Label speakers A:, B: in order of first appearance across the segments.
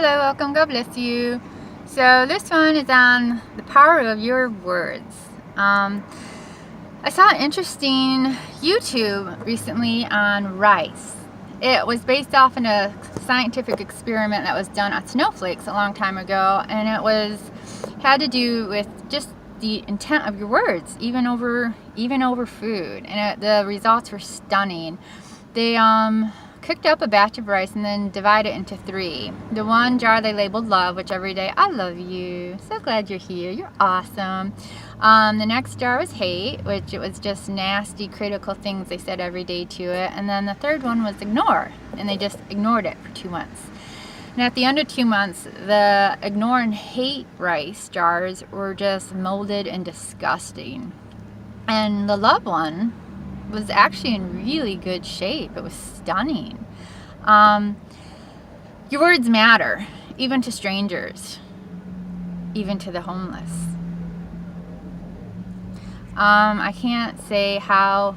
A: Hello, welcome, God bless you. So this one is on the power of your words. I saw an interesting YouTube recently on rice. It was based off in a scientific experiment that was done on snowflakes a long time ago, and it had to do with just the intent of your words, even over food, and the results were stunning. They cooked up a batch of rice and then divided it into 3. The one jar they labeled love, which every day, I love you, so glad you're here, you're awesome. The next jar was hate, which it was just nasty, critical things they said every day to it. And then the third one was ignore, and they just ignored it for 2 months. And at the end of 2 months, the ignore and hate rice jars were just molded and disgusting. And the love one was actually in really good shape. It was stunning. Your words matter, even to strangers, even to the homeless. I can't say how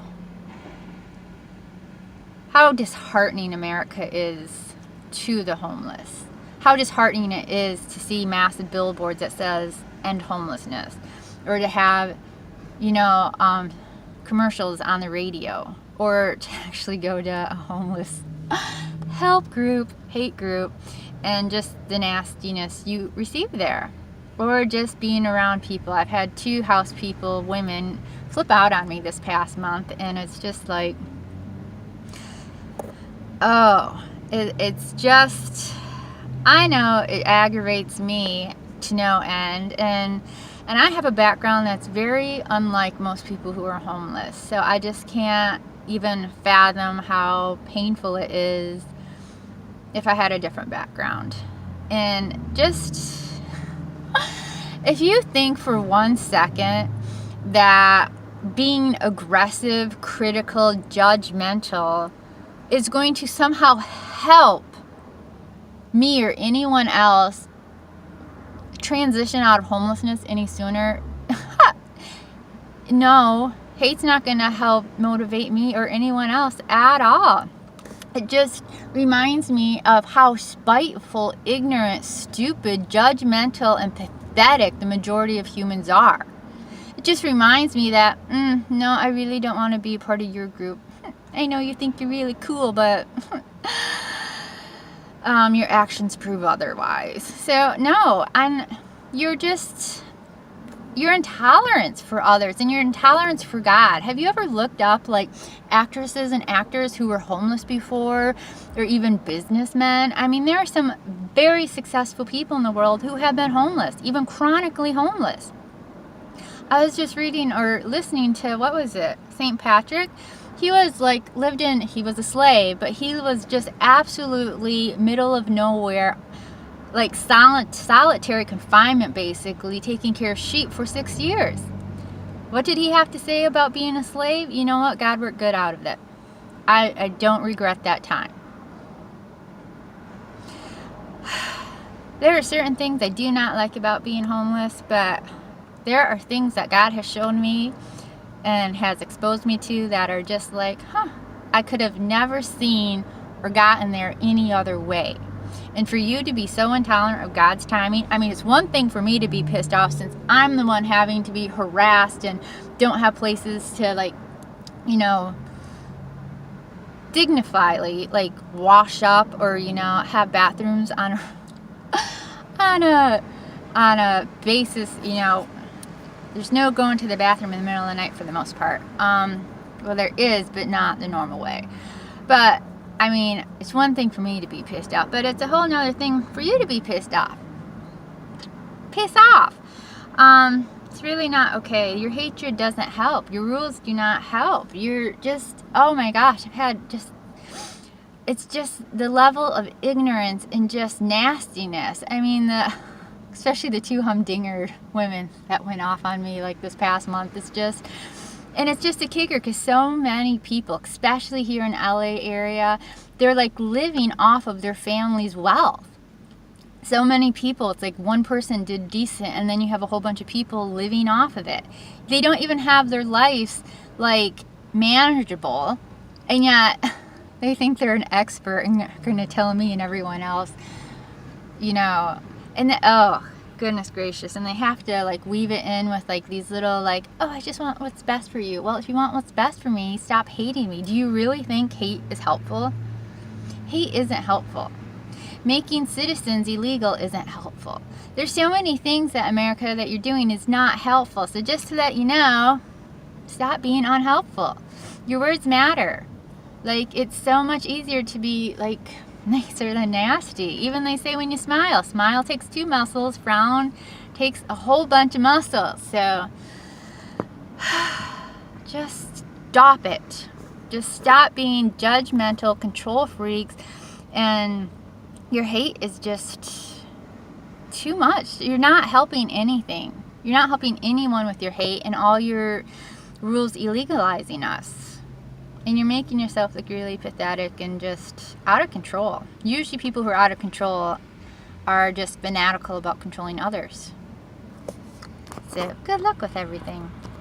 A: disheartening America is to the homeless. How disheartening it is to see massive billboards that says end homelessness, or to have, commercials on the radio, or to actually go to a homeless help group, hate group, and just the nastiness you receive there. Or just being around people. I've had 2 house people, women, flip out on me this past month, and it's just like, it's just, I know it aggravates me to no end, and I have a background that's very unlike most people who are homeless, so I just can't even fathom how painful it is if I had a different background. And just, if you think for 1 second that being aggressive, critical, judgmental is going to somehow help me or anyone else transition out of homelessness any sooner, no, hate's not going to help motivate me or anyone else at all. It just reminds me of how spiteful, ignorant, stupid, judgmental, and pathetic the majority of humans are. It just reminds me that, no, I really don't want to be a part of your group. I know you think you're really cool, but your actions prove otherwise. So no, your intolerance for others and your intolerance for God. Have you ever looked up like actresses and actors who were homeless before, or even businessmen? I mean, there are some very successful people in the world who have been homeless, even chronically homeless. I was just reading or listening to, what was it, St. Patrick? He was he was a slave, but he was just absolutely middle of nowhere, like solitary confinement, basically, taking care of sheep for 6 years. What did he have to say about being a slave? You know what? God worked good out of it. I don't regret that time. There are certain things I do not like about being homeless, but there are things that God has shown me and has exposed me to that are just like, I could have never seen or gotten there any other way. And for you to be so intolerant of God's timing, I mean, it's one thing for me to be pissed off since I'm the one having to be harassed and don't have places to dignifyly wash up, or have bathrooms on a basis. There's no going to the bathroom in the middle of the night for the most part. Well, there is, but not the normal way. But I mean, it's one thing for me to be pissed off, but it's a whole nother thing for you to be pissed off. Piss off. It's really not okay. Your hatred doesn't help. Your rules do not help. You're just, oh my gosh, it's just the level of ignorance and just nastiness. I mean, especially the 2 humdinger women that went off on me this past month. It's just a kicker, because so many people, especially here in LA area, they're living off of their family's wealth. So many people, it's one person did decent, and then you have a whole bunch of people living off of it. They don't even have their lives manageable, and yet they think they're an expert and they're going to tell me and everyone else you know, and oh goodness gracious, and they have to like weave it in with like these little like, oh, I just want what's best for you. Well, if you want what's best for me, stop hating me. Do you really think hate is helpful? Hate isn't helpful. Making citizens illegal isn't helpful. There's so many things that America that you're doing is not helpful. So just to let you know, stop being unhelpful. Your words matter. Like, it's so much easier to be like nicer than nasty. Even they say when you smile, smile takes 2 muscles, frown takes a whole bunch of muscles. So just stop it. Just stop being judgmental control freaks, and your hate is just too much. You're not helping anything. You're not helping anyone with your hate, and all your rules illegalizing us. And you're making yourself look really pathetic and just out of control. Usually people who are out of control are just fanatical about controlling others. So good luck with everything.